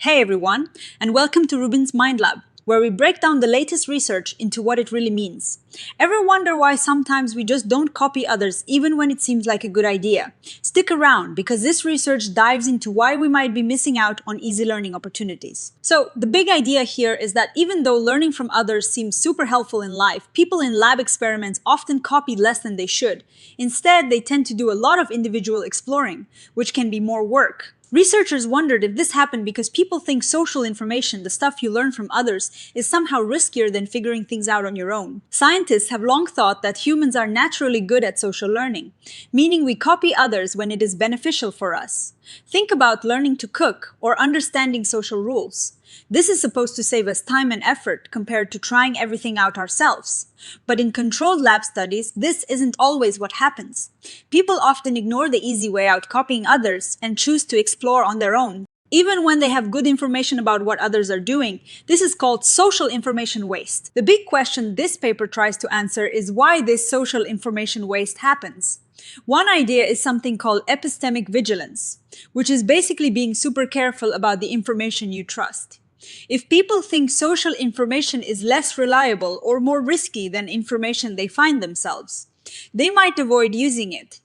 Hey everyone, and welcome to RUBIN'S Mind Lab, where we break down the latest research into what it really means. Ever wonder why sometimes we just don't copy others even when it seems like a good idea? Stick around, because this research dives into why we might be missing out on easy learning opportunities. So, the big idea here is that even though learning from others seems super helpful in life, people in lab experiments often copy less than they should. Instead, they tend to do a lot of individual exploring, which can be more work. Researchers wondered if this happened because people think social information, the stuff you learn from others, is somehow riskier than figuring things out on your own. Scientists have long thought that humans are naturally good at social learning, meaning we copy others when it is beneficial for us. Think about learning to cook or understanding social rules. This is supposed to save us time and effort compared to trying everything out ourselves. But in controlled lab studies, this isn't always what happens. People often ignore the easy way out, copying others, and choose to explore on their own. Even when they have good information about what others are doing, this is called social information waste. The big question this paper tries to answer is why this social information waste happens. One idea is something called epistemic vigilance, which is basically being super careful about the information you trust. If people think social information is less reliable or more risky than information they find themselves, they might avoid using it.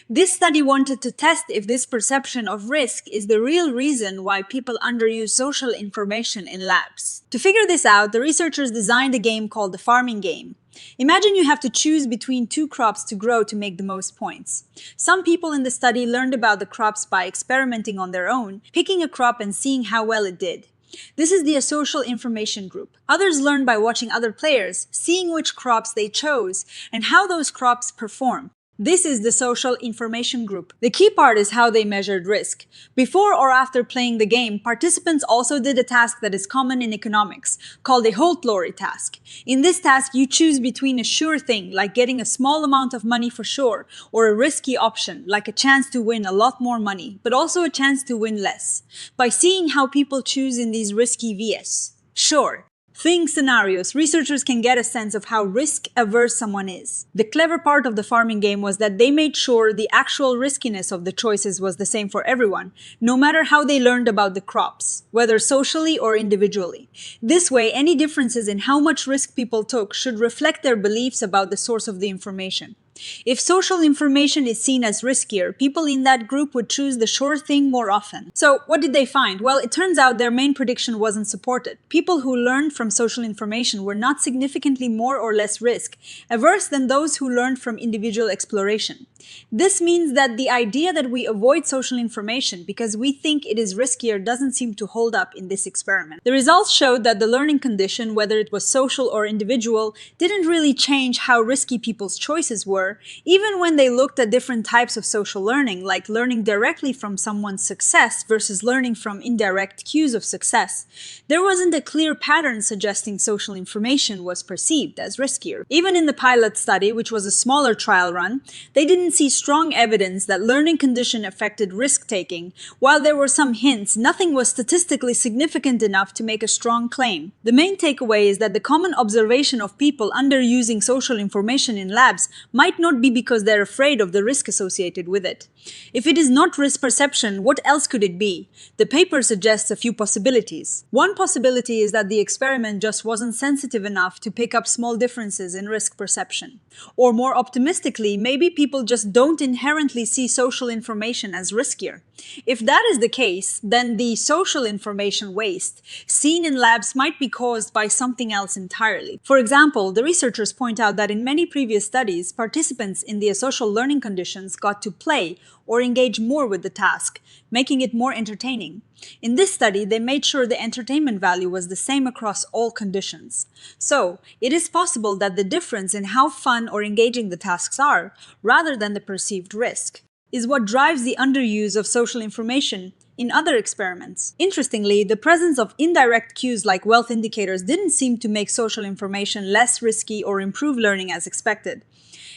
This study wanted to test if this perception of risk is the real reason why people underuse social information in labs. To figure this out, the researchers designed a game called the farming game. Imagine you have to choose between two crops to grow to make the most points. Some people in the study learned about the crops by experimenting on their own, picking a crop and seeing how well it did. This is the Asocial information group. Others learn by watching other players, seeing which crops they chose, and how those crops perform. This is the social information group. The key part is how they measured risk. Before or after playing the game, participants also did a task that is common in economics, called a Holt-Laury task. In this task, you choose between a sure thing, like getting a small amount of money for sure, or a risky option, like a chance to win a lot more money, but also a chance to win less. By seeing how people choose in these risky vs. sure thing scenarios, researchers can get a sense of how risk-averse someone is. The clever part of the farming game was that they made sure the actual riskiness of the choices was the same for everyone, no matter how they learned about the crops, whether socially or individually. This way, any differences in how much risk people took should reflect their beliefs about the source of the information. If social information is seen as riskier, people in that group would choose the sure thing more often. So, what did they find? Well, it turns out their main prediction wasn't supported. People who learned from social information were not significantly more or less risk-averse than those who learned from individual exploration. This means that the idea that we avoid social information because we think it is riskier doesn't seem to hold up in this experiment. The results showed that the learning condition, whether it was social or individual, didn't really change how risky people's choices were, even when they looked at different types of social learning, like learning directly from someone's success versus learning from indirect cues of success. There wasn't a clear pattern suggesting social information was perceived as riskier. Even in the pilot study, which was a smaller trial run, they didn't see strong evidence that learning condition affected risk-taking. While there were some hints, nothing was statistically significant enough to make a strong claim. The main takeaway is that the common observation of people underusing social information in labs might not be because they're afraid of the risk associated with it. If it is not risk perception, what else could it be? The paper suggests a few possibilities. One possibility is that the experiment just wasn't sensitive enough to pick up small differences in risk perception. Or more optimistically, maybe people just don't inherently see social information as riskier. If that is the case, then the social information waste seen in labs might be caused by something else entirely. For example, the researchers point out that in many previous studies, participants in the asocial learning conditions got to play or engage more with the task, making it more entertaining. In this study, they made sure the entertainment value was the same across all conditions. So, it is possible that the difference in how fun or engaging the tasks are, rather than the perceived risk, is what drives the underuse of social information in other experiments. Interestingly, the presence of indirect cues like wealth indicators didn't seem to make social information less risky or improve learning as expected.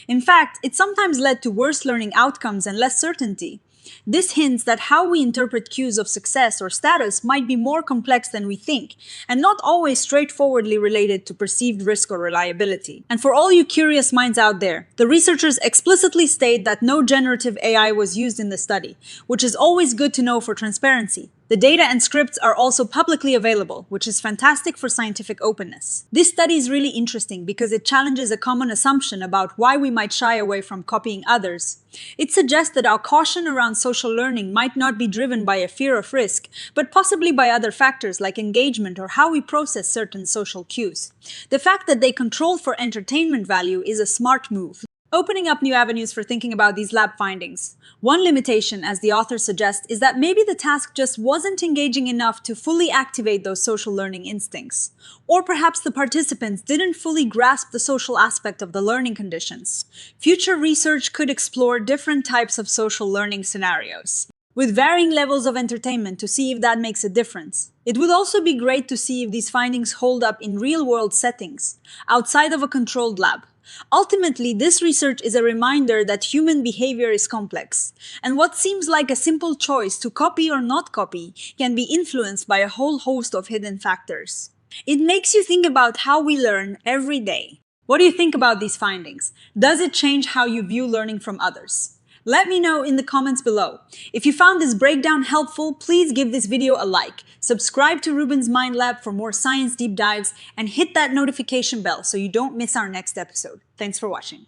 In fact, it sometimes led to worse learning outcomes and less certainty. This hints that how we interpret cues of success or status might be more complex than we think, and not always straightforwardly related to perceived risk or reliability. And for all you curious minds out there, the researchers explicitly state that no generative AI was used in the study, which is always good to know for transparency. The data and scripts are also publicly available, which is fantastic for scientific openness. This study is really interesting because it challenges a common assumption about why we might shy away from copying others. It suggests that our caution around social learning might not be driven by a fear of risk, but possibly by other factors like engagement or how we process certain social cues. The fact that they control for entertainment value is a smart move, opening up new avenues for thinking about these lab findings. One limitation, as the author suggests, is that maybe the task just wasn't engaging enough to fully activate those social learning instincts. Or perhaps the participants didn't fully grasp the social aspect of the learning conditions. Future research could explore different types of social learning scenarios, with varying levels of entertainment to see if that makes a difference. It would also be great to see if these findings hold up in real-world settings, outside of a controlled lab. Ultimately, this research is a reminder that human behavior is complex, and what seems like a simple choice to copy or not copy can be influenced by a whole host of hidden factors. It makes you think about how we learn every day. What do you think about these findings? Does it change how you view learning from others? Let me know in the comments below. If you found this breakdown helpful, please give this video a like, subscribe to RUBIN'S Mind Lab for more science deep dives, and hit that notification bell so you don't miss our next episode. Thanks for watching.